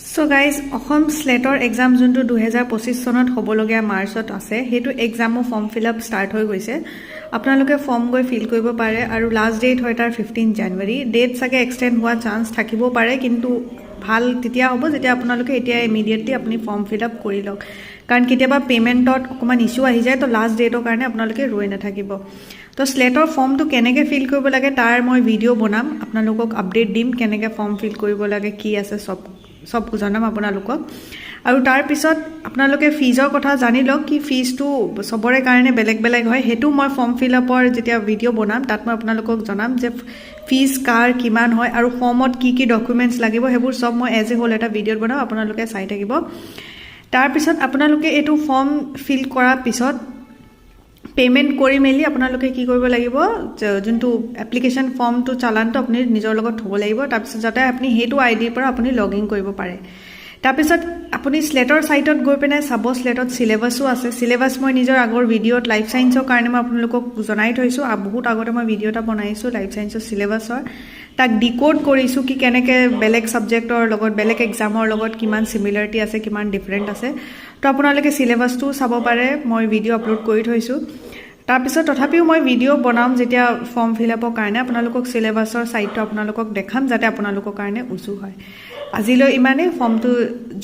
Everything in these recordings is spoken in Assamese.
সো গাইজ অসম স্লেটৰ এক্সাম যোনটো 2025 চনত হ'বলগীয়া মাৰ্চত আছে সেইটো এক্সামো ফৰ্ম ফিল আপ ষ্টাৰ্ট হৈ গৈছে আপোনালোকে ফৰ্ম গৈ ফিল কৰিব পাৰে আৰু লাষ্ট ডেট হয় তাৰ 15 জানুৱাৰী ডেট চাগে এক্সটেণ্ড হোৱা চান্স থাকিব পাৰে কিন্তু ভাল তেতিয়া হ'ব যেতিয়া আপোনালোকে এতিয়া ইমিডিয়েটলি আপুনি ফৰ্ম ফিল আপ কৰি লওক কাৰণ কেতিয়াবা পেমেণ্টত অকণমান ইছ্যু আহি যায় তো লাষ্ট ডেটৰ কাৰণে আপোনালোকে ৰৈ নাথাকিব তো স্লেটৰ ফৰ্মটো কেনেকৈ ফিল কৰিব লাগে তাৰ মই ভিডিঅ' বনাম আপোনালোকক আপডেট দিম কেনেকৈ ফৰ্ম ফিল কৰিব লাগে কি আছে সব জনাম আপোনালোকক আৰু তাৰ পিছত আপোনালোকে ফিজৰ কথা জানি লওক কি ফিজটো সবৰে কাৰণে বেলেগ বেলেগ হয় হেতু মই ফৰ্ম ফিল আপৰ যেতিয়া ভিডিঅ' বনাম তাত মই আপোনালোকক জনাম যে ফিজ কাৰ কিমান হয় আৰু ফৰ্মত কি ডকুমেণ্টছ লাগিব হেবোৰ সব মই এজ এ হোল এটা ভিডিঅ' বনাম আপোনালোকে চাই থাকিব তাৰ পিছত আপোনালোকে এটো ফৰ্ম ফিল কৰাৰ পিছত পেমেন্ট কৰি মেলি আপোনালোকে কি কৰিব লাগিব যোনটো এপ্লিকেশন ফৰ্মটো চালানটো আপুনি নিজৰ লগত থব লাগিব তাৰ পিছত যাতে আপুনি হেতু আইডিৰ পৰা আপুনি লগইন কৰিব পাৰে তাৰ পিছত আপুনি স্লেটৰ সাইটত গৈ পেনে চাব স্লেটত সিলেবাসও আছে সিলেবাস মই নিজৰ আগৰ ভিডিঅ'ত লাইফ সায়েন্সৰ কাৰণে মই আপোনালোকক জনাই থৈছো বহুত আগতে মই ভিডিঅ' এটা বনাইছো লাইফ সায়েন্সৰ সিলেবাসৰ তাক ডিকোড কৰিছো কি কেনেকৈ বেলেগ সাবজেক্টৰ লগত বেলেগ এক্সামৰ লগত কিমান সিমিলাৰিটি আছে কিমান ডিফাৰেন্ট আছে তো আপোনালোকে সিলেবাসটো চাব পাৰে মই ভিডিঅ' আপলোড কৰি থৈছো তাৰ পিছত তথাপিও মই ভিডিঅ' বনাম যেতিয়া ফৰ্ম ফিল আপৰ কাৰণে আপোনালোকক সিলেবাসৰ সাইটটো আপোনালোকক দেখাম যাতে আপোনালোকৰ কাৰণে উজু হয় আজিলৈ ইমানে ফৰ্মটো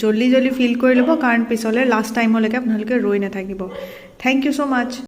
জলদি ফিল কৰি ল'ব কাৰণ পিছলৈ লাষ্ট টাইমলৈকে আপোনালোকে ৰৈ নাথাকিব থ্যাংক ইউ সো মাচ